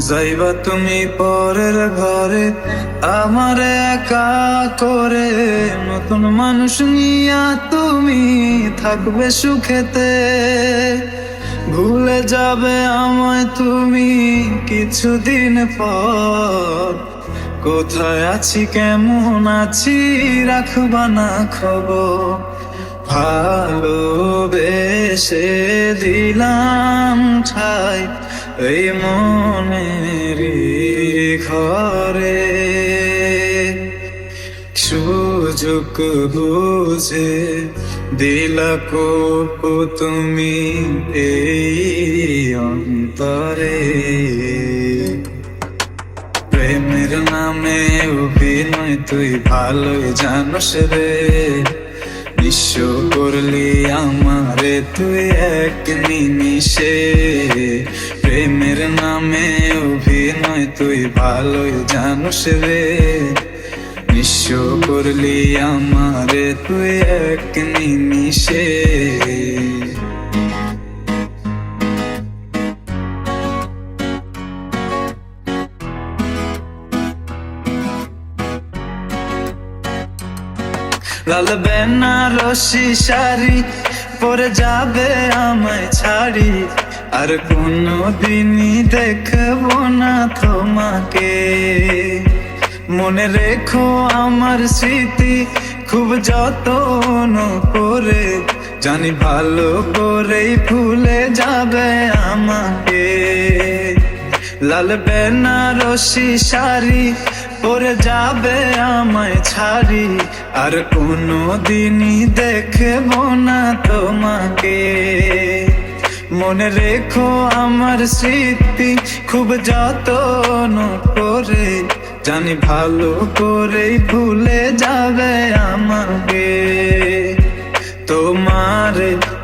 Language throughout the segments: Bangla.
যাইবা তুমি পরের ঘরে আমারে একা করে, নতুন মানুষ নিয়া তুমি থাকবে সুখেতে। ভুলে যাবে আমায় তুমি কিছুদিন পর, কোথায় আছি কেমন আছি রাখবা না খবর। ভালোবেসে দিলাম ঠাই এই মনেরই ঘরে, সুযোগ বুঝে দিলা কোপ তুমি এই অন্তরে। প্রেমের নামে অভিনয় তুই ভালোই জানোস রে, নিঃস্ব করলি আমারে তুই এক নিমিষে। প্রেমের নামে অভিনয় তুই ভালোই জানোস রে, নিঃস্ব করলি আমারে তুই এক নিমিষে। লাল বেনারসি শাড়ি পরে যাবে আমায় ছাড়ি, আর কোনদিনই দেখবো না তোমাকে। মনে রেখো আমার স্মৃতি খুব যত্ন করে, জানি ভালো করেই ভুলে যাবে আমাকে। লাল বেনারসি শাড়ি পরে যাবে আমায় ছাড়ি, আর কোনদিনই দেখবো না তোমাকে। মনে রেখো আমার স্মৃতি খুব যত্ন করে, জানি ভালো করেই ভুলে যাবে আমাকে। তোমার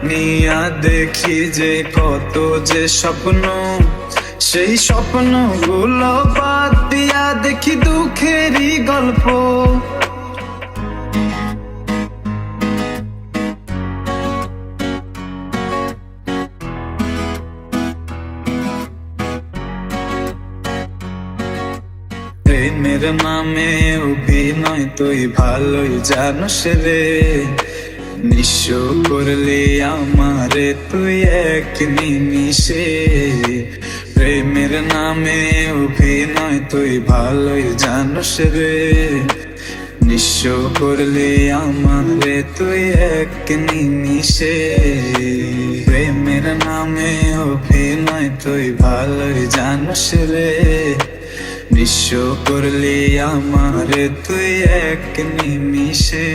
নিয়া দেখি যে কত যে স্বপ্ন, সেই স্বপ্নগুলো বাদ দিয়া দেখি দুঃখেরই গল্প। প্রেমের নামে অভিনয় তুই ভালোই জানোস রে, নিঃস্ব করলি আমারে তুই এক নিমিষে। প্রেমের নামে অভিনয় তুই ভালোই জানোস রে, নিঃস্ব করলি আমারে তুই এক নিমিষে। প্রেমের নামে অভিনয় তুই ভালোই জানোস রে, নিঃস্ব করলি আমারে তুই এক নিমিষে।